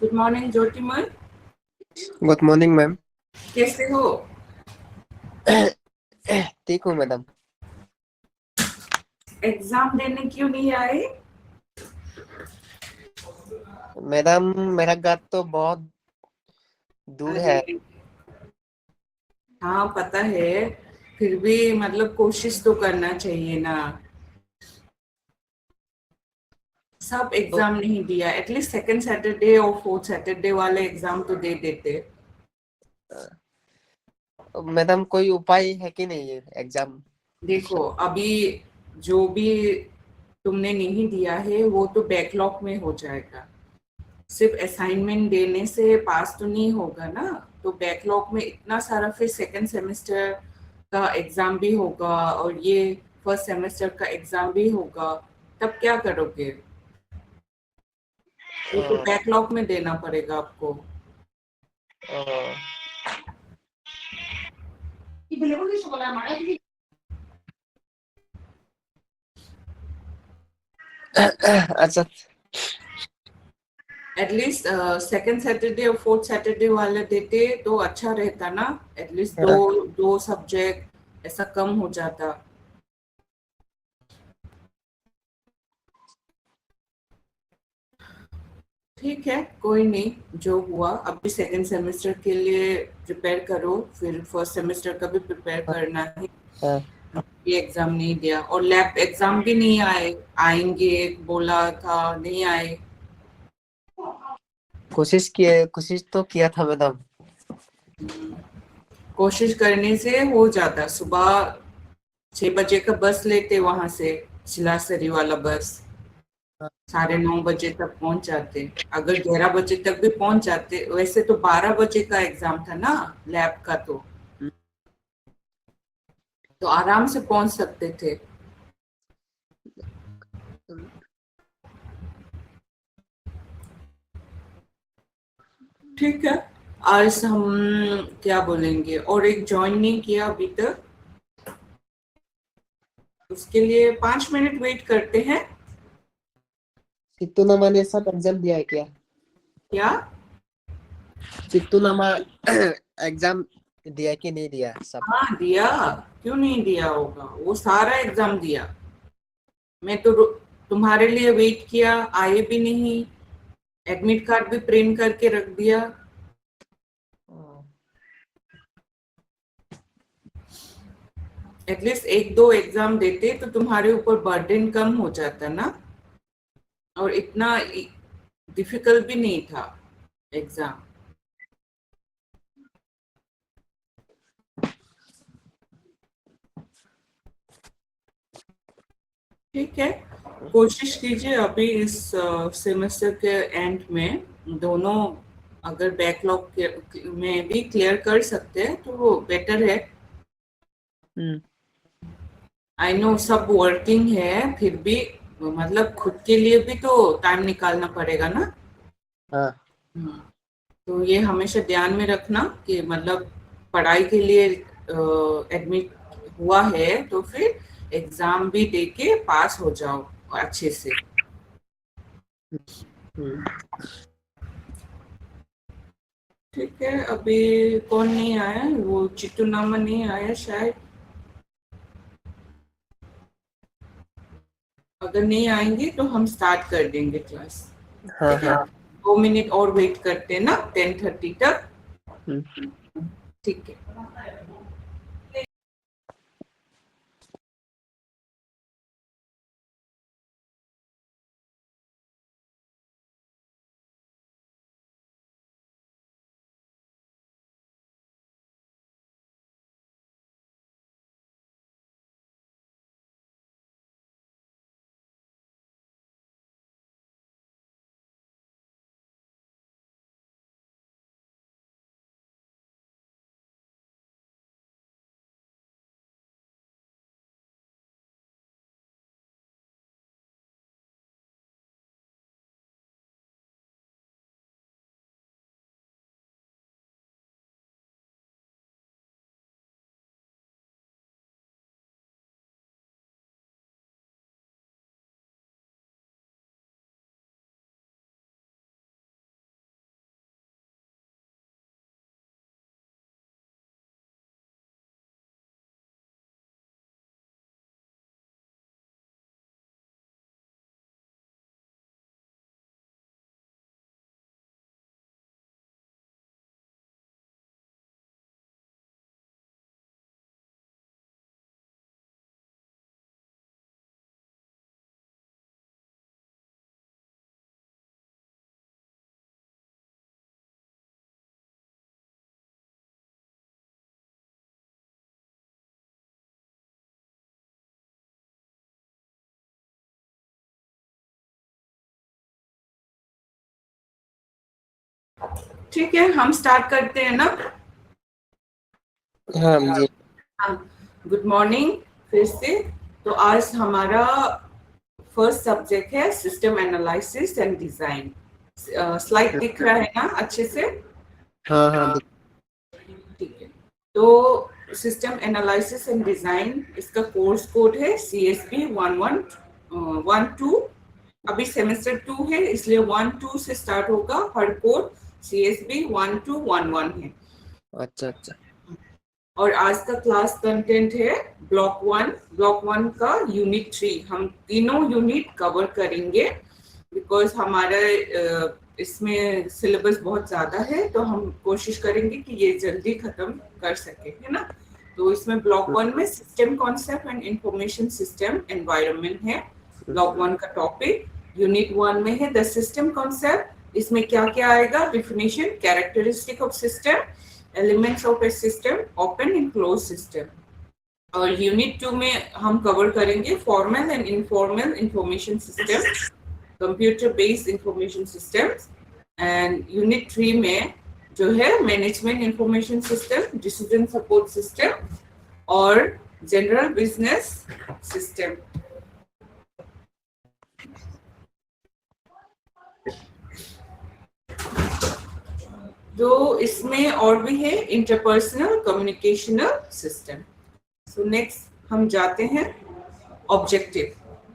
Good morning Jyotiman. Good morning ma'am. कैसे हो? ठीक हूँ मैडम। एग्जाम देने क्यों नहीं आए? मैडम, मेरा घर तो बहुत दूर अरे है। हाँ, पता है। फिर भी मतलब कोशिश तो करना चाहिए ना। सब तो एग्जाम नहीं दिया, एटलीस्ट सेकंड सैटरडे और फोर्थ सैटरडे वाले एग्जाम तो दे देते। मैडम, कोई उपाय है कि नहीं है एग्जाम? देखो अभी जो भी तुमने नहीं दिया है वो तो बैकलॉग में हो जाएगा। सिर्फ असाइनमेंट देने से पास तो नहीं होगा ना। तो बैकलॉग में इतना सारा फिर सेकंड सेमेस्टर का एग्जाम भी होगा और ये फर्स्ट सेमेस्टर का एग्जाम भी होगा। तब क्या करोगे? वो तो अ, बैकलॉग में देना पड़ेगा आपको। अ, अच्छा। एटलीस्ट सेकंड सैटरडे और फोर्थ सैटरडे वाले देते तो अच्छा रहता ना। एटलीस्ट दो दो सब्जेक्ट ऐसा कम हो जाता। ठीक है, कोई नहीं, जो हुआ अभी सेकंड सेमेस्टर के लिए प्रिपेयर करो, फिर फर्स्ट सेमेस्टर का भी प्रिपेयर करना है। ये एग्जाम नहीं दिया और लैब एग्जाम भी नहीं आए। आएंगे बोला था, नहीं आए। कोशिश तो किया था मैडम। कोशिश करने से हो जाता। सुबह 6 बजे का बस लेते वहां से, सिलासरी वाला बस। 9:30 बजे तक पहुंच जाते। अगर 11 बजे तक भी पहुंच जाते, वैसे तो 12 बजे का एग्जाम था ना लैब का, तो आराम से पहुंच सकते थे। ठीक है। आज हम क्या बोलेंगे, और एक ज्वाइन नहीं किया अभी तक, उसके लिए 5 मिनट वेट करते हैं। सित्तू नामा ने सब एग्जाम दिया है क्या? क्या? सित्तू नामा एग्जाम दिया कि नहीं दिया सब? हाँ दिया। क्यों नहीं दिया होगा, वो सारा एग्जाम दिया। मैं तो तुम्हारे लिए वेट किया, आए भी नहीं। एडमिट कार्ड भी प्रिंट करके रख दिया। एटलीस्ट एक दो एग्जाम देते तो तुम्हारे ऊपर बर्डन कम हो जाता ना। और इतना डिफिकल्ट भी नहीं था एग्जाम। ठीक है, कोशिश कीजिए अभी इस सेमेस्टर के एंड में दोनों, अगर बैकलॉग में भी क्लियर कर सकते हैं तो वो बेटर है। हम्म। आई नो सब वर्किंग है, फिर भी मतलब खुद के लिए भी तो टाइम निकालना पड़ेगा ना। हाँ। हम्म, तो ये हमेशा ध्यान में रखना कि मतलब पढ़ाई के लिए एडमिट हुआ है तो फिर एग्जाम भी देके पास हो जाओ अच्छे से। हम्म। ठीक है, अभी कौन नहीं आया, वो चिट्टू नामा नहीं आया शायद। अगर नहीं आएंगे तो हम स्टार्ट कर देंगे क्लास। हाँ ठीक है, हाँ। 2 मिनट और वेट करते हैं ना 10:30 तक। हम्म। ठीक है। ठीक है, हम स्टार्ट करते हैं ना। हाँ जी। हाँ, गुड मॉर्निंग फिर से। तो आज हमारा फर्स्ट सब्जेक्ट है system analysis and design. Slide दिख रहा है ना अच्छे से? हाँ हाँ ठीक है। तो सिस्टम एनालिसिस एंड डिजाइन, इसका कोर्स कोड है CSP 1112। अभी सेमेस्टर 2 है, इसलिए 1-2 से स्टार्ट होगा। हर कोड CSP 1211 है। अच्छा अच्छा। और आज का क्लास कंटेंट है ब्लॉक 1 का यूनिट 3। हम तीनों यूनिट कवर करेंगे बिकॉज हमारा इसमें सिलेबस बहुत ज्यादा है, तो हम कोशिश करेंगे कि ये जल्दी खत्म कर सके, है ना। तो इसमें ब्लॉक 1 में system concept and information system environment है ब्लॉक 1 का टॉपिक। यूनिट 1 में है द सिस्टम कॉन्सेप्ट। इसमें क्या क्या आएगा? Definition, characteristic of system, elements of A system, open and close system. और यूनिट 2 में हम कवर करेंगे formal and informal information system, computer based information systems. And unit 3 में जो है management information system, decision support system और general business system. तो इसमें और भी है interpersonal communicational system. So next हम जाते हैं ऑब्जेक्टिव।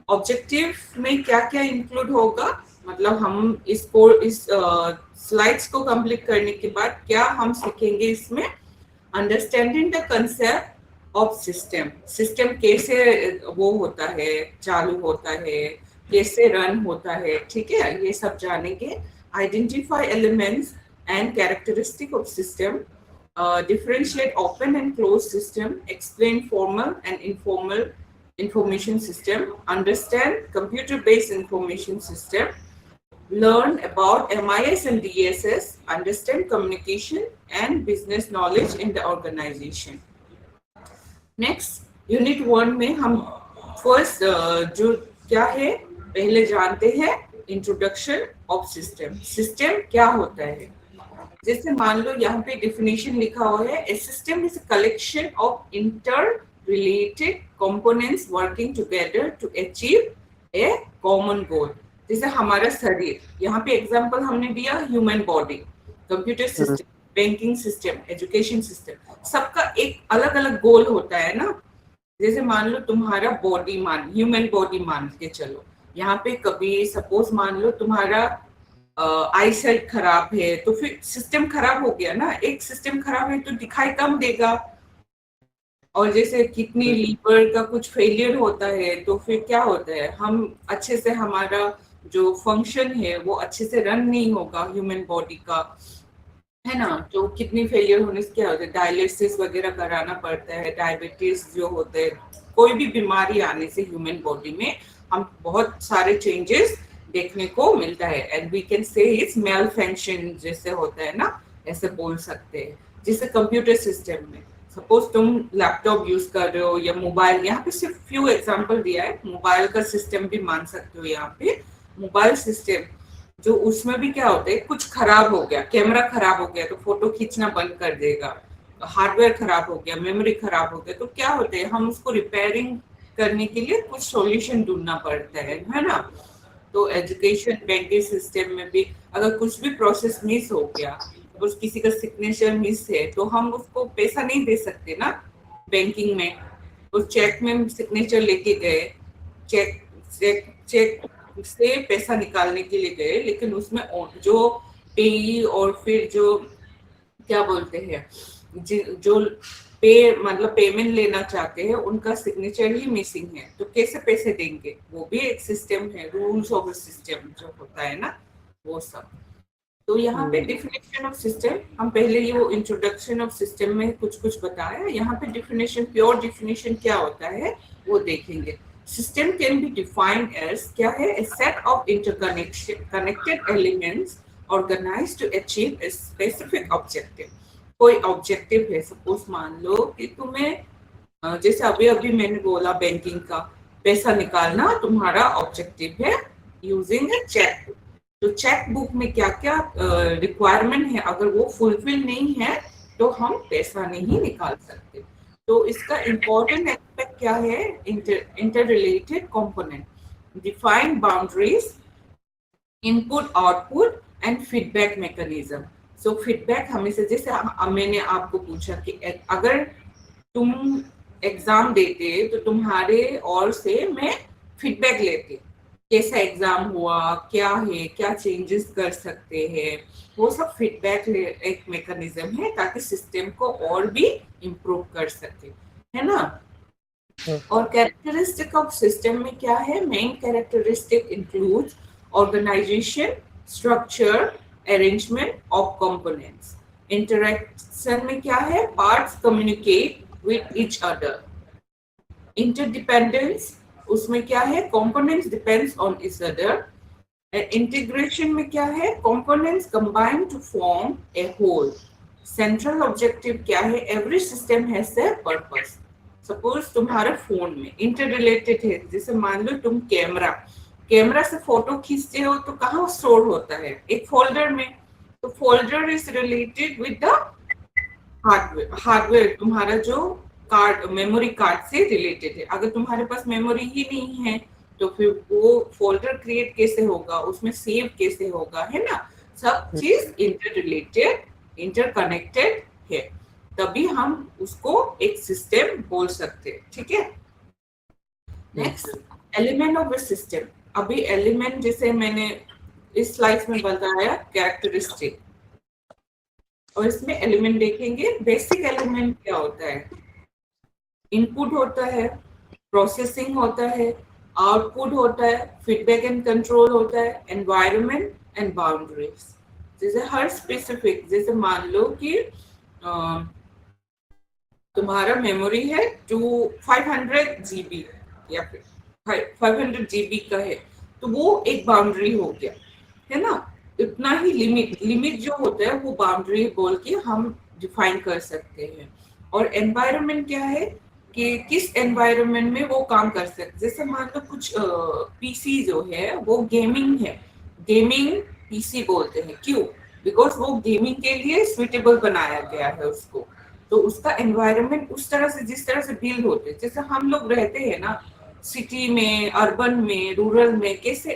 ऑब्जेक्टिव में क्या क्या इंक्लूड होगा, मतलब हम इस स्लाइड्स को कंप्लीट करने के बाद क्या हम सीखेंगे इसमें? Understanding the concept of system. System कैसे वो होता है, चालू होता है, कैसे रन होता है, ठीक है, ये सब जानेंगे। Identify elements and characteristic of system, differentiate open and closed system, explain formal and informal information system, understand computer-based information system, learn about MIS and DSS, understand communication and business knowledge in the organization. Next, Unit 1 में हम first जो क्या है पहले जानते हैं, introduction of system. System क्या होता है? जैसे मान लो यहाँ पे डिफिनेशन लिखा हुआ है, a system is a collection of interrelated components working together to achieve a common goal. जैसे हमारा शरीर, यहाँ पे एग्जांपल हमने दिया human body, computer system, banking system, education system, सबका एक अलग अलग गोल होता है ना। जैसे मान लो तुम्हारा बॉडी, ह्यूमन बॉडी मान के चलो, यहाँ पे कभी सपोज मान लो तुम्हारा आई साइट खराब है, तो फिर सिस्टम खराब हो गया ना। एक सिस्टम खराब है तो दिखाई कम देगा। और जैसे किडनी लीवर का कुछ फेलियर होता है तो फिर क्या होता है, हम अच्छे से हमारा जो फंक्शन है वो अच्छे से रन नहीं होगा ह्यूमन बॉडी का, है ना। तो किडनी फेलियर होने से क्या होता है, डायलिसिस वगैरह कराना पड़ता है। डायबिटीज जो होते हैं, कोई भी बीमारी आने से ह्यूमन बॉडी में हम बहुत सारे चेंजेस देखने को मिलता है। And we can say it's main function जैसे होता है ना, ऐसे बोल सकते हैं। जैसे कंप्यूटर सिस्टम में सपोज तुम लैपटॉप यूज कर रहे हो या मोबाइल, यहाँ पे सिर्फ फ्यू एग्जांपल दिया है, मोबाइल का सिस्टम भी मान सकते हो। यहाँ पे मोबाइल सिस्टम जो उसमें भी क्या होता है, कुछ खराब हो गया, कैमरा खराब हो गया तो फोटो खींचना बंद कर देगा। हार्डवेयर खराब हो गया, मेमोरी खराब हो गया, तो क्या होता है, हम उसको रिपेयरिंग करने के लिए कुछ सॉल्यूशन ढूंढना पड़ता है ना। तो एजुकेशन बैंकिंग सिस्टम में भी अगर कुछ भी प्रोसेस मिस हो गया, उस किसी का सिग्नेचर मिस है, तो हम उसको पैसा नहीं दे सकते ना बैंकिंग में। उस चेक में सिग्नेचर लेके गए, चेक से पैसा निकालने के लिए गए, लेकिन उसमें जो पेई और फिर जो क्या बोलते हैं, जो मतलब पेमेंट लेना चाहते हैं, उनका सिग्नेचर ही मिसिंग है, तो कैसे पैसे देंगे? वो भी एक सिस्टम है, रूल्स ऑफ सिस्टम जो होता है ना, वो सब। तो यहाँ पे डिफिनेशन ऑफ सिस्टम, हम पहले ये वो इंट्रोडक्शन ऑफ सिस्टम में कुछ बताया। यहाँ पे डिफिनेशन, प्योर डिफिनेशन क्या होता है वो देखेंगे। System can be defined as क्या है, a set of connected elements organised to achieve a specific objective. कोई ऑब्जेक्टिव है, सपोज मान लो कि तुम्हें जैसे अभी मैंने बोला बैंकिंग का पैसा निकालना तुम्हारा ऑब्जेक्टिव है यूजिंग ए चेक। तो चेक बुक में क्या क्या रिक्वायरमेंट है, अगर वो फुलफिल नहीं है तो हम पैसा नहीं निकाल सकते। तो इसका इम्पोर्टेंट एस्पेक्ट क्या है, inter related component, define boundaries, input output and feedback mechanism. So feedback हमेशा, जैसे मैंने आपको पूछा कि अगर तुम एग्जाम देते तो तुम्हारे और से मैं फीडबैक लेती, कैसा एग्जाम हुआ, क्या है, क्या चेंजेस कर सकते हैं, वो सब फीडबैक एक मैकेनिज्म है ताकि सिस्टम को और भी इम्प्रूव कर सके, है ना। और कैरेक्टरिस्टिक ऑफ सिस्टम में क्या है, main characteristic includes organisation, structure, arrangement of components. Interaction में क्या है, parts communicate with each other. Interdependence, उसमें क्या है, components depends on each other. Integration में क्या है, components combine to form a whole. Central objective क्या है, every system has a purpose. Suppose तुम्हारे फोन में इंटर रिलेटेड है, जैसे मान लो तुम कैमरा से फोटो खींचते हो तो कहाँ स्टोर होता है, एक फोल्डर में। तो folder is related with the hardware तुम्हारा जो कार्ड, मेमोरी कार्ड से रिलेटेड है। अगर तुम्हारे पास मेमोरी ही नहीं है तो फिर वो फोल्डर क्रिएट कैसे होगा, उसमें सेव कैसे होगा, है ना। सब चीज इंटर रिलेटेड, इंटरकनेक्टेड है, तभी हम उसको एक सिस्टम बोल सकते हैं, ठीक है। Next, element of A system. अभी एलिमेंट जैसे मैंने इस स्लाइड में बताया कैरेक्टरिस्टिक, और इसमें एलिमेंट देखेंगे। बेसिक एलिमेंट क्या होता है, इनपुट होता है, प्रोसेसिंग होता है, आउटपुट होता है, फीडबैक एंड कंट्रोल होता है, एनवायरनमेंट एंड बाउंड्रीज। जैसे हर स्पेसिफिक, जैसे मान लो कि तुम्हारा मेमोरी है 500 GB या फिर 500 GB का है, तो वो एक बाउंड्री हो गया, है ना। इतना ही लिमिट जो होता है वो बाउंड्री बोल के हम डिफाइन कर सकते हैं। और एनवायरनमेंट क्या है कि किस एनवायरनमेंट में वो काम कर सकते। जैसे मान लो कुछ पीसी जो है वो गेमिंग है, गेमिंग पीसी बोलते हैं, क्यों, बिकॉज वो गेमिंग के लिए सुइटेबल बनाया गया है उसको। तो उसका एनवायरनमेंट उस तरह से, जिस तरह से बिल्ड होते हैं, जैसे हम लोग रहते हैं ना सिटी में, अर्बन में, रूरल में, कैसे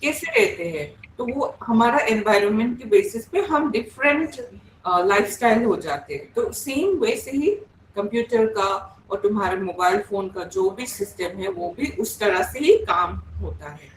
कैसे रहते हैं, तो वो हमारा एनवायरनमेंट के बेसिस पे हम डिफरेंट लाइफस्टाइल हो जाते हैं। तो सेम वैसे ही कंप्यूटर का और तुम्हारे मोबाइल फोन का जो भी सिस्टम है वो भी उस तरह से ही काम होता है।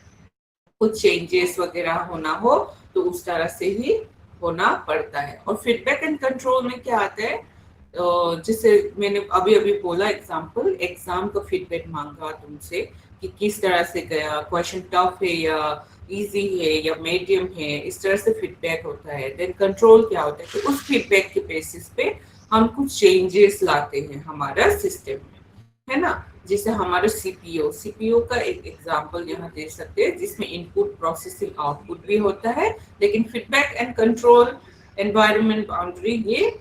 कुछ चेंजेस वगैरह होना हो तो उस तरह से ही होना पड़ता है। और फीडबैक एंड कंट्रोल में क्या आता है, जैसे मैंने अभी अभी बोला एग्जाम्पल, एग्जाम का फीडबैक मांगा तुमसे कि किस तरह से गया, क्वेश्चन टफ है या इजी है या मीडियम है, इस तरह से फीडबैक होता है। देन कंट्रोल क्या होता है कि उस फीडबैक के बेसिस पे हम कुछ चेंजेस लाते हैं हमारा सिस्टम में, है ना। जैसे हमारा सीपीयू का एक एग्जांपल यहाँ दे सकते हैं, जिसमें इनपुट, प्रोसेसिंग, आउटपुट भी होता है, लेकिन feedback and control, environment, boundary, ये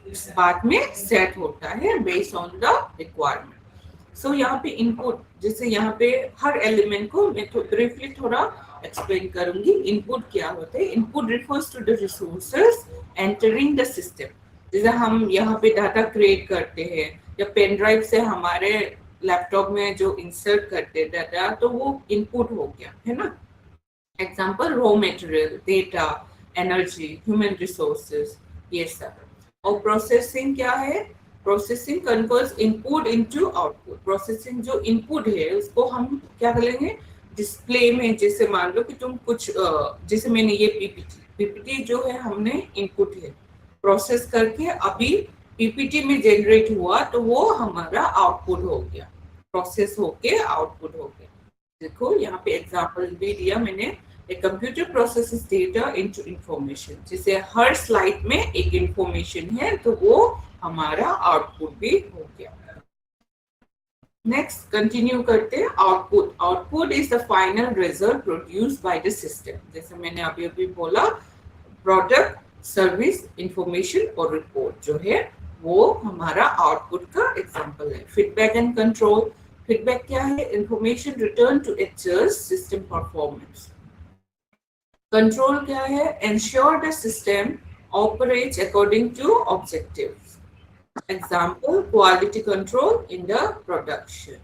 इस बात में सेट होता है बेस्ड ऑन द रिक्वायरमेंट। सो यहाँ पे इनपुट, जैसे यहाँ पे हर एलिमेंट को मैं तो ब्रीफली थोड़ा एक्सप्लेन करूंगी। इनपुट क्या होता है, input refers to the resources entering the system. जैसे हम यहाँ पे डाटा क्रिएट करते हैं या पेन ड्राइव से हमारे लैपटॉप में जो इंसर्ट करते हैं डाटा, तो वो इनपुट हो गया, है ना। Example, raw material, data, energy, human resources, ये सब। और प्रोसेसिंग क्या है, processing converts input into output. Processing जो इनपुट है उसको हम क्या करेंगे, डिस्प्ले में, जैसे मान लो कि तुम कुछ जैसे मैंने ये पीपीटी जो है हमने इनपुट है, प्रोसेस करके अभी पीपीटी में जनरेट हुआ तो वो हमारा आउटपुट हो गया, प्रोसेस होके आउटपुट हो गया। देखो यहाँ पे एग्जांपल भी दिया मैंने, A computer processes data into information। जैसे हर स्लाइड में एक इंफॉर्मेशन है तो वो हमारा आउटपुट भी हो गया। नेक्स्ट कंटिन्यू करते हैं, output. Output is the final result produced by the system. जैसे मैंने अभी अभी बोला, प्रोडक्ट, सर्विस, इंफॉर्मेशन और रिपोर्ट जो है वो हमारा आउटपुट का एग्जांपल है। फीडबैक एंड कंट्रोल, फीडबैक क्या है, information return to adjust system performance. Control क्या है? Ensure the system operates according to objectives. Example, quality control in the production.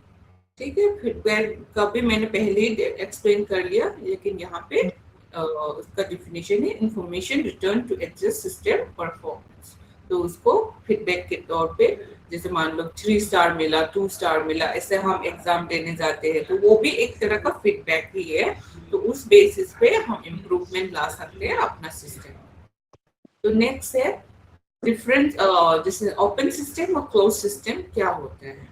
ठीक है, फीडबैक का भी मैंने पहले ही एक्सप्लेन कर लिया, लेकिन यहाँ पे उसका डिफिनेशन है information return to adjust system performance. तो उसको फीडबैक के तौर पे, जैसे मान लो 3 स्टार मिला, 2 स्टार मिला, ऐसे हम एग्जाम देने जाते हैं तो वो भी एक तरह का फीडबैक ही है। तो उस बेसिस पे हम इम्प्रूवमेंट ला सकते हैं अपना सिस्टम। तो नेक्स्ट है डिफरेंस, जैसे ओपन सिस्टम और क्लोज सिस्टम क्या होता है,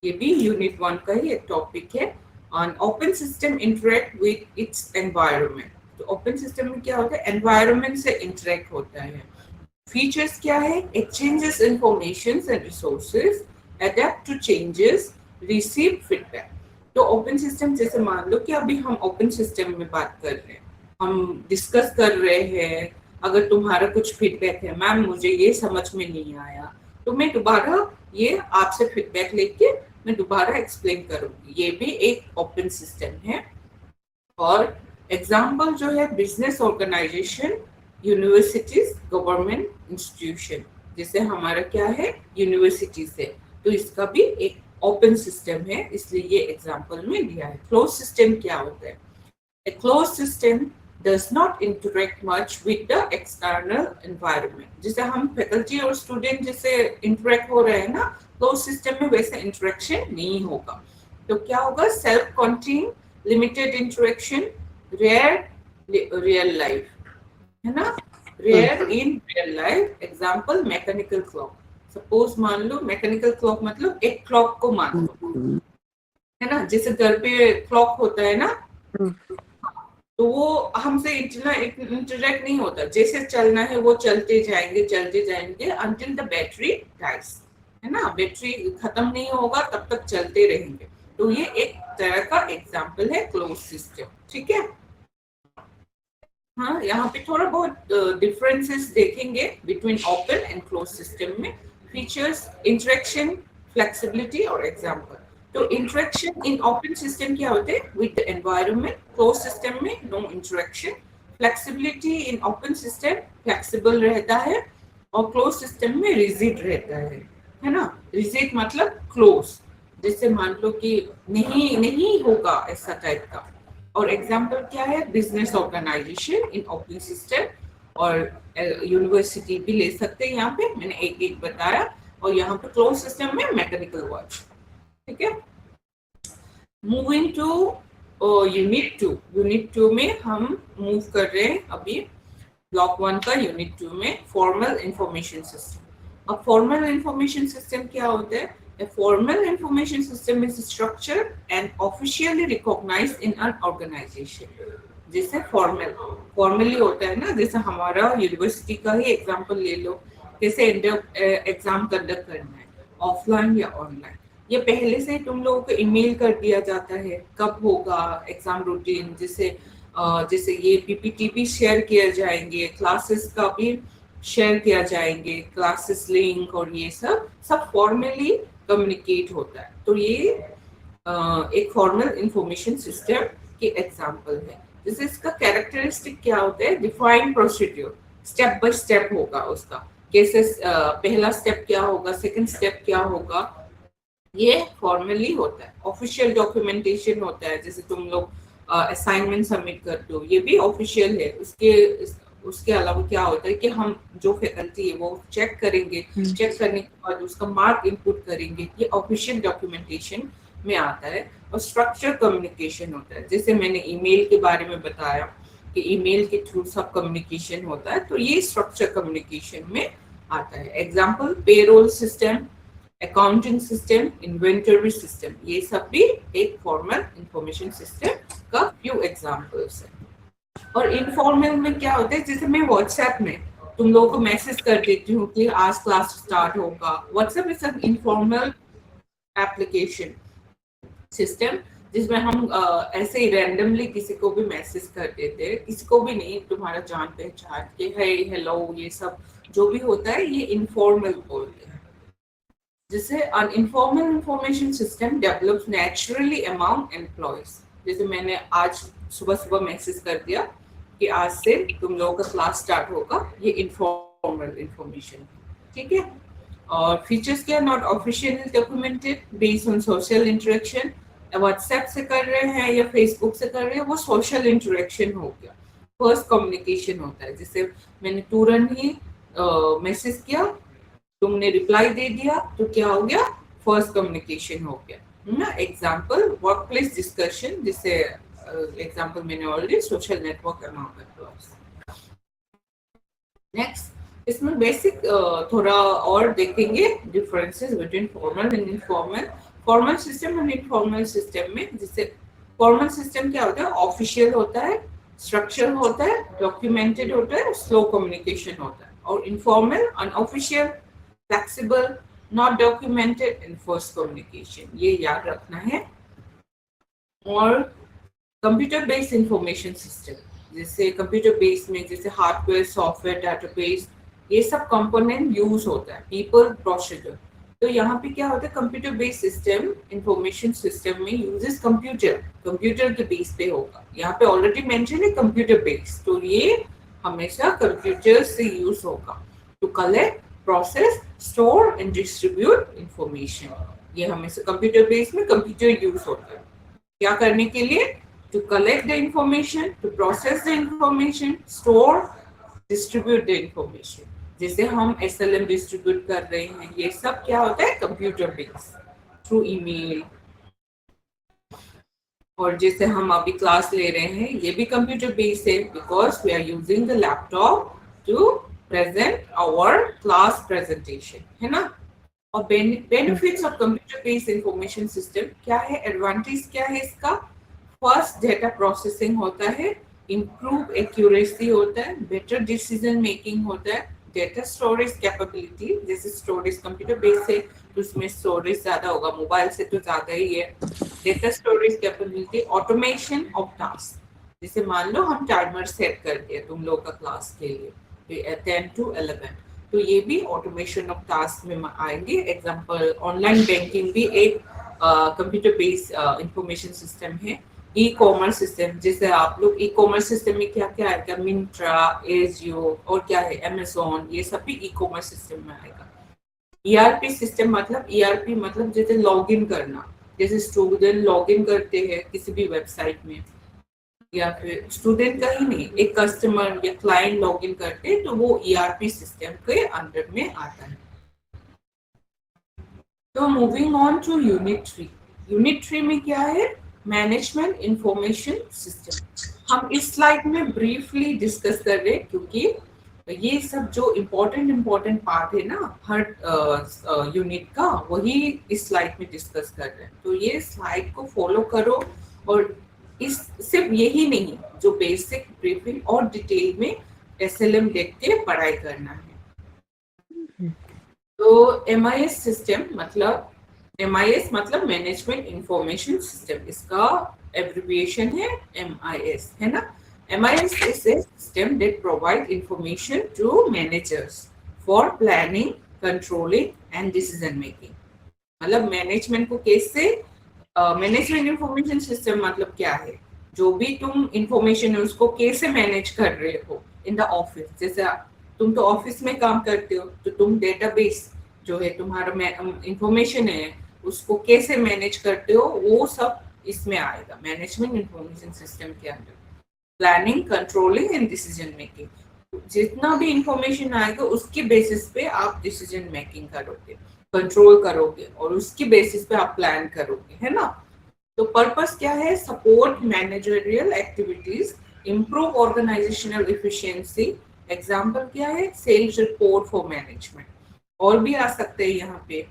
ये भी यूनिट 1 का ही एक टॉपिक है। On open system interact with its environment. तो ओपन सिस्टम में क्या होता है? एनवायरनमेंट से इंटरेक्ट होता है। फीचर्स क्या है? Exchanges information and resources, adapt to changes, receive feedback. तो ओपन सिस्टम, जैसे मान लो कि अभी हम ओपन सिस्टम में बात कर रहे हैं, हम डिस्कस कर रहे हैं, अगर तुम्हारा कुछ फीडबैक है, मैम मुझे ये समझ में नहीं आया, तो मैं दोबारा ये आपसे फीडबैक लेके मैं दोबारा एक्सप्लेन करूंगी, ये भी एक ओपन सिस्टम है। और एग्जाम्पल जो है business organisation, universities, government institution, जैसे हमारा क्या है यूनिवर्सिटी से, तो इसका भी एक ओपन सिस्टम है, इसलिए ये एग्जाम्पल में दिया है। क्लोज सिस्टम क्या होता है? A closed system does not interact much with the external environment. जैसे हम फैकल्टी और स्टूडेंट जैसे इंटरेक्ट हो रहे हैं ना, क्लोज सिस्टम में वैसे इंटरेक्शन नहीं होगा। तो क्या होगा? Self contain, limited interaction, rare real life, है ना, rare in real life. Example, mechanical clock. Suppose मान लो मैकेनिकल क्लॉक मतलब एक क्लॉक को मान लो, है ना, जैसे घर पे क्लॉक होता है ना, तो वो हमसे इतना इंटरेक्ट नहीं होता, जैसे चलना है वो चलते जाएंगे अंटिल द बैटरी डाइज, है ना, बैटरी खत्म नहीं होगा तब तक चलते रहेंगे। तो ये एक तरह का एग्जाम्पल है क्लोज सिस्टम। ठीक है, हाँ, यहाँ पे थोड़ा बहुत डिफरेंसेस देखेंगे between open and close system में। फीचर्स, इंटरेक्शन, फ्लेक्सिबिलिटी और एग्जाम्पल। तो इंटरेक्शन इन ओपन सिस्टम क्या होते हैं? With the environment. Close system में no interaction. Flexibility in open system, flexible रहता है, और क्लोज सिस्टम में रिजिड रहता है ना। रिजिड मतलब क्लोज, जैसे मान लो कि नहीं होगा ऐसा टाइप का। और एग्जाम्पल क्या है? Business organisation in open system, और यूनिवर्सिटी भी ले सकते हैं, यहाँ पे मैंने एक एक बताया। और यहाँ पे क्लोज सिस्टम में मैकेनिकल वर्क। ठीक है, मूविंग टू यूनिट 2 में हम मूव कर रहे हैं अभी ब्लॉक 1 का यूनिट 2 में फॉर्मल इंफॉर्मेशन सिस्टम। अब फॉर्मल इंफॉर्मेशन सिस्टम क्या होता है? A formal information system is structured and officially recognized in an organization. जैसे फॉर्मली होता है ना, जैसे हमारा यूनिवर्सिटी का ही एग्जांपल ले लो, कैसे एग्जाम कंडक्ट करना है, ऑफलाइन या ऑनलाइन, ये पहले से तुम लोगों को ईमेल कर दिया जाता है कब होगा एग्जाम रूटीन, जैसे ये पीपीटी भी शेयर किए जाएंगे, क्लासेस का भी शेयर किया जाएंगे, क्लासेस लिंक और ये सब फॉर्मली कम्युनिकेट होता है। तो ये एक फॉर्मल इंफॉर्मेशन सिस्टम के एग्जांपल है। जैसे इसका कैरेक्टरिस्टिक क्या होता है? Defined procedure, step by step होगा उसका, कैसे पहला स्टेप क्या होगा, सेकंड स्टेप क्या होगा, ये फॉर्मली होता है। ऑफिशियल डॉक्यूमेंटेशन होता है, जैसे तुम लोग असाइनमेंट सबमिट करते हो, ये भी ऑफिशियल है। उसके अलावा क्या होता है कि हम जो फैकल्टी है वो चेक करेंगे, चेक करने के बाद उसका मार्क इनपुट करेंगे, ये ऑफिशियल डॉक्यूमेंटेशन में आता है। और स्ट्रक्चर कम्युनिकेशन होता है, जैसे मैंने ईमेल के बारे में बताया कि ईमेल के थ्रू सब कम्युनिकेशन होता है, तो ये स्ट्रक्चर कम्युनिकेशन में आता है। Example, payroll system, accounting system, inventory system, ये सब भी एक फॉर्मल इंफॉर्मेशन सिस्टम का फ्यू एग्जाम्पल्स है। और इनफॉर्मल में क्या होता है? जैसे मैं व्हाट्सएप में तुम लोगों को मैसेज कर देती हूँ कि आज क्लास स्टार्ट होगा। WhatsApp is an informal application system, जिसमें हम ऐसे ही रैंडमली किसी को भी मैसेज कर देते हैं, किसी को भी नहीं, तुम्हारा जान पहचान के है, हेलो, ये सब जो भी होता है ये इनफॉर्मल बोलते हैं। जैसे an informal information system develops naturally among employees, जैसे मैंने आज सुबह मैसेज कर दिया कि आज से तुम लोगों का क्लास स्टार्ट होगा, ये इनफॉर्मल इंफॉर्मेशन, ठीक है। और फीचर्स क्या, not officially documented, based on social interaction. WhatsApp से कर रहे हैं या फेसबुक से कर रहे हैं, वो सोशल इंटरेक्शन हो गया, फर्स्ट कम्युनिकेशन होता है। जैसे मैंने तुरंत ही मैसेज किया, तुमने रिप्लाई दे दिया, तो क्या हो गया, फर्स्ट कम्युनिकेशन हो गया ना। एग्जांपल वर्क प्लेस डिस्कशन, जिसे एग्जांपल मैंने already social network amount. Next इसमें बेसिक थोड़ा और देखेंगे differences between formal and informal, formal system and informal system में। जैसे फॉर्मल सिस्टम क्या होता है, ऑफिशियल होता है, स्ट्रक्चर होता है, डॉक्यूमेंटेड होता है, स्लो कम्युनिकेशन होता है। और informal unofficial, flexible, not documented, and first communication, ये याद रखना है। और कंप्यूटर बेस्ड इंफॉर्मेशन सिस्टम, जैसे कंप्यूटर बेस में जैसे हार्डवेयर, सॉफ्टवेयर, डाटाबेस, ये सब कंपोनेंट यूज होता है, पीपल, प्रोसीजर। तो यहाँ पे क्या होता है, computer based system information system में यूजेस कंप्यूटर के बेस पे होगा। यहाँ पे ऑलरेडी मेंशन है कंप्यूटर बेस, तो ये हमेशा कंप्यूटर से यूज होगा to collect, process, store and distribute information. ये हमेशा कंप्यूटर बेस में कंप्यूटर यूज होता है क्या करने के लिए, to collect the information, to process the information, store, distribute the information। जैसे हम SLM डिस्ट्रीब्यूट कर रहे हैं, ये सब क्या होता है, कंप्यूटर बेस, थ्रू ईमेल। और जैसे हम अभी क्लास ले रहे हैं, ये भी कंप्यूटर बेस है, because we are using the laptop to present our class presentation, है ना। और benefits of computer based information system क्या है, एडवांटेज क्या है इसका। फर्स्ट, डेटा प्रोसेसिंग होता है, इम्प्रूव एक्यूरेसी होता है, बेटर डिसीजन मेकिंग होता है, डेटा स्टोरेज कैपेबिलिटी, जैसे स्टोरेज कंप्यूटर बेस है तो उसमें स्टोरेज ज्यादा होगा, मोबाइल से तो ज्यादा ही है। Data storage capability, automation of task, जैसे मान लो हम टाइमर सेट कर दिया तुम लोग का क्लास के लिए 10 to 11, तो ये भी ऑटोमेशन ऑफ टास्क में आएंगे। एग्जांपल ऑनलाइन बैंकिंग भी एक कंप्यूटर बेस्ड इंफॉर्मेशन सिस्टम है। ई कॉमर्स सिस्टम, जैसे आप लोग ई कॉमर्स सिस्टम में क्या क्या आएगा, मिंत्रा, एजियो और क्या है, अमेज़न, ये सब भी ई कॉमर्स सिस्टम में आएगा। ईआरपी सिस्टम मतलब, ईआरपी मतलब जैसे लॉगिन करना, जैसे स्टूडेंट लॉगिन करते हैं किसी भी वेबसाइट में, या फिर स्टूडेंट का ही नहीं, एक कस्टमर या क्लाइंट लॉगिन करते, तो वो ईआरपी सिस्टम के अंडर में आता है। तो moving on to unit 3, unit 3 में क्या है, मैनेजमेंट इंफॉर्मेशन सिस्टम। हम इस स्लाइड में ब्रीफली डिस्कस कर रहे हैं, क्योंकि ये सब जो इम्पोर्टेंट पार्ट है ना हर यूनिट का, वही इस स्लाइड में डिस्कस कर रहे हैं। तो ये स्लाइड को फॉलो करो, और इस सिर्फ यही नहीं, जो बेसिक ब्रीफिंग और डिटेल में SLM देख के पढ़ाई करना है। तो MIS सिस्टम मतलब, MIS मतलब मैनेजमेंट इंफॉर्मेशन सिस्टम, इसका एब्रिविएशन है MIS, है ना। MIS is a system that provide information to managers for planning, controlling and decision making। मतलब मैनेजमेंट को कैसे, मैनेजमेंट इंफॉर्मेशन सिस्टम मतलब क्या है, जो भी तुम इंफॉर्मेशन है उसको कैसे मैनेज कर रहे हो इन द ऑफिस। जैसे तुम तो ऑफिस में काम करते हो, तो तुम डेटाबेस जो है तुम्हारा इंफॉर्मेशन है, उसको कैसे मैनेज करते हो, वो सब इसमें आएगा मैनेजमेंट इंफॉर्मेशन सिस्टम के अंदर। Planning, controlling and decision making, जितना भी इंफॉर्मेशन आएगा उसके बेसिस पे आप डिसीजन मेकिंग करोगे, कंट्रोल करोगे, और उसकी बेसिस पे आप प्लान करोगे, है ना। तो पर्पस क्या है, support managerial activities, improve organisational efficiency. Example क्या है, सेल्स रिपोर्ट फॉर मैनेजमेंट। और भी आ सकते हैं यहाँ पे,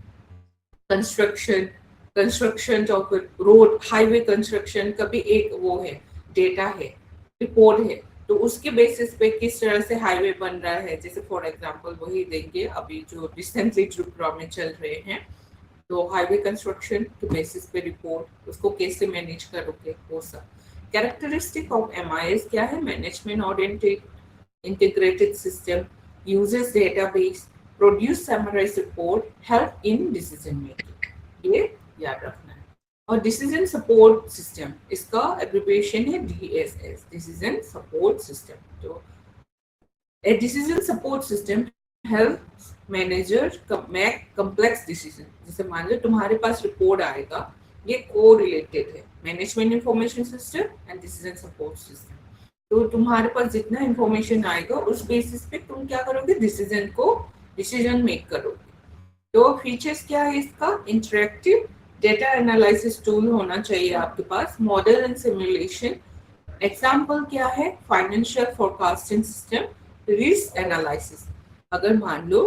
construction of road, highway construction का भी एक वो है, डेटा है, रिपोर्ट है, तो उसके बेसिस पे किस तरह से हाईवे बन रहा है। जैसे फॉर एग्जांपल वही देंगे अभी जो रिसेंटली त्रिपुरा में चल रहे हैं, तो हाईवे कंस्ट्रक्शन के बेसिस पे रिपोर्ट, उसको कैसे मैनेज करोगे, वो सब। कैरेक्टरिस्टिक ऑफ MIS क्या है, management oriented, integrated system, uses database, produce summarized report, help in decision making। ये याद रखना है। और डिसीजन सपोर्ट सिस्टम, इसका एब्रिविएशन है DSS, डिसीजन सपोर्ट सिस्टम। तो a decision support system helps manager make complex decision. जैसे मान लो तुम्हारे पास रिपोर्ट आएगा, ये को रिलेटेड है, management information system and decision support system. तो तुम्हारे पास जितना इंफॉर्मेशन आएगा उस बेसिस पे तुम क्या करोगे, डिसीजन मेक करोगे। तो फीचर्स क्या है इसका, इंटरेक्टिव डेटा एनालिसिस टूल होना चाहिए आपके पास, मॉडल एंड सिमुलेशन। एग्जाम्पल क्या है, financial forecasting system, risk analysis. अगर मान लो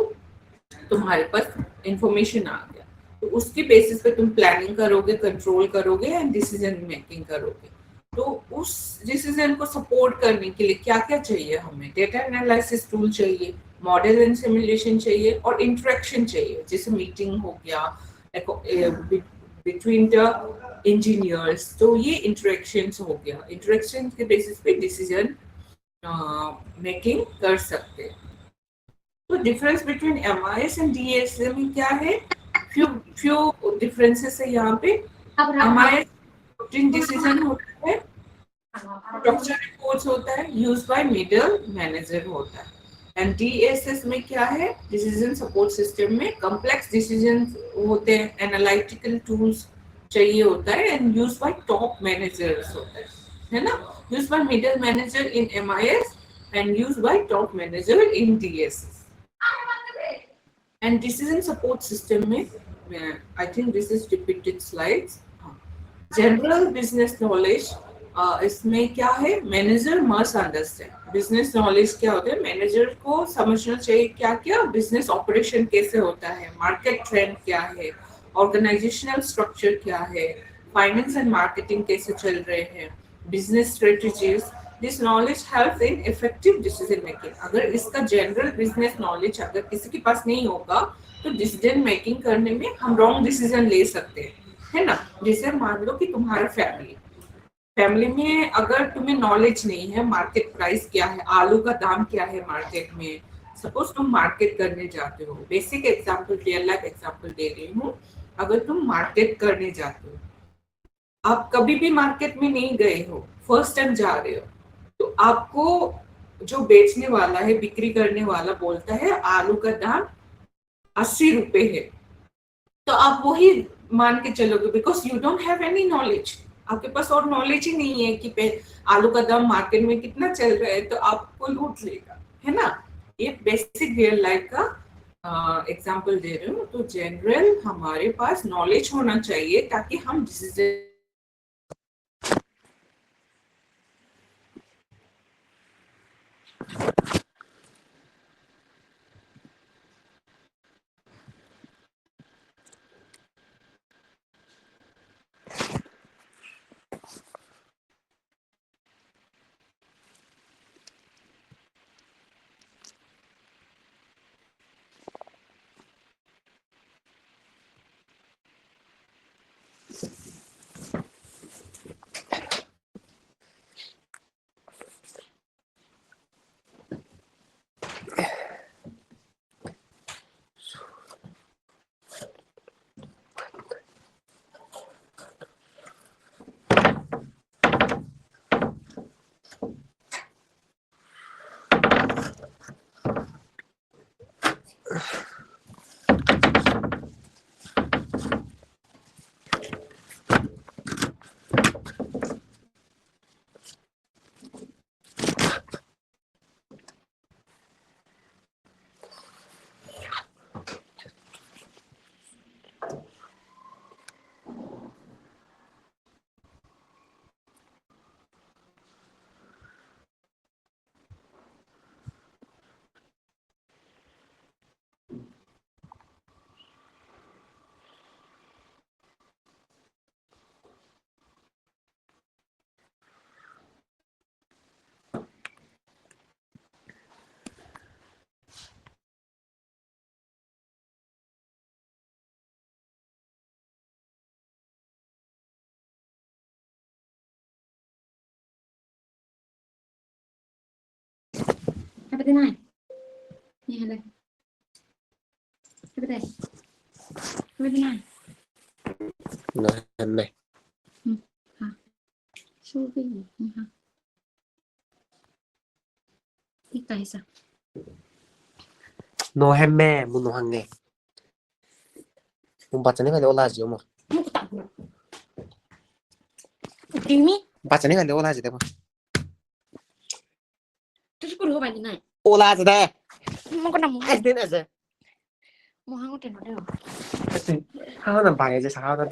तुम्हारे पास इंफॉर्मेशन आ गया तो उसके बेसिस पे तुम प्लानिंग करोगे, कंट्रोल करोगे एंड डिसीजन मेकिंग करोगे। तो उस डिसीजन को सपोर्ट करने के लिए क्या क्या चाहिए हमें, डेटा एनालिसिस टूल चाहिए, मॉडल एंड सिमुलेशन चाहिए और इंटरेक्शन चाहिए, जैसे मीटिंग हो गया बिटवीन द इंजीनियर्स। तो ये इंटरेक्शंस हो गया, इंटरेक्शन के बेसिस पे डिसीजन मेकिंग कर सकते हैं। तो difference between MIS and DSS में क्या है, फ्यू डिफरेंसेस है यहाँ पे। MIS रूटीन डिसीजन होता है, स्ट्रक्चर रिपोर्ट्स होता है, यूज बाय मिडल मैनेजर होता है। एंड DSS में क्या है, डिसीजन सपोर्ट सिस्टम में कॉम्प्लेक्स डिसीजन होते हैं, एनालिटिकल टूल्स चाहिए होता है and use by top managers होता है ना, use by middle manager in MIS and use by top manager in DSS। And decision support system में I think this is repeated slides. General business knowledge, इसमें क्या है, manager must understand business knowledge. क्या होता है, manager को समझना चाहिए क्या क्या बिजनेस ऑपरेशन कैसे होता है, मार्केट ट्रेंड क्या है, ऑर्गेनाइजेशनल स्ट्रक्चर क्या है, फाइनेंस एंड मार्केटिंग कैसे चल रहे हैं, business strategies. This knowledge helps in effective decision making. अगर इसका जनरल बिजनेस नॉलेज अगर किसी के पास नहीं होगा तो डिसीजन मेकिंग करने में हम रॉन्ग डिसीजन ले सकते हैं, है ना। जैसे मान लो कि तुम्हारा फैमिली में अगर तुम्हें नॉलेज नहीं है मार्केट प्राइस क्या है, आलू का दाम क्या है मार्केट में, सपोज तुम मार्केट करने जाते हो, basic example, real life example दे रही हूँ। अगर तुम मार्केट करने जाते हो, आप कभी भी मार्केट में नहीं गए हो, फर्स्ट टाइम जा रहे हो, तो आपको जो बेचने वाला है, बिक्री करने वाला बोलता है आलू का दाम 80 रुपए है, तो आप वही मान के चलोगे, because you don't have any knowledge. आपके पास और नॉलेज ही नहीं है कि आलू का दाम मार्केट में कितना चल रहा है, तो आपको लूट लेगा, है ना। ये बेसिक रियल लाइफ का एग्जांपल दे रही हूँ। तो जनरल हमारे पास नॉलेज होना चाहिए ताकि हम decision Apa thế này? Nhìn đây. Apa thế? Apa thế này? Nói anh này. Suvi ni ha. Ika isa. 너 햄매 무노항네. 바짜네 간데 올라지 뭐. Muko ta. Kimi? 바짜네 간데 올라지 대봐. Terus kudu ba dinai. 올라지 돼. Mo ko na mo. 에스딘 에스. Mo hango tin no. 하나는 봐야지 사하나.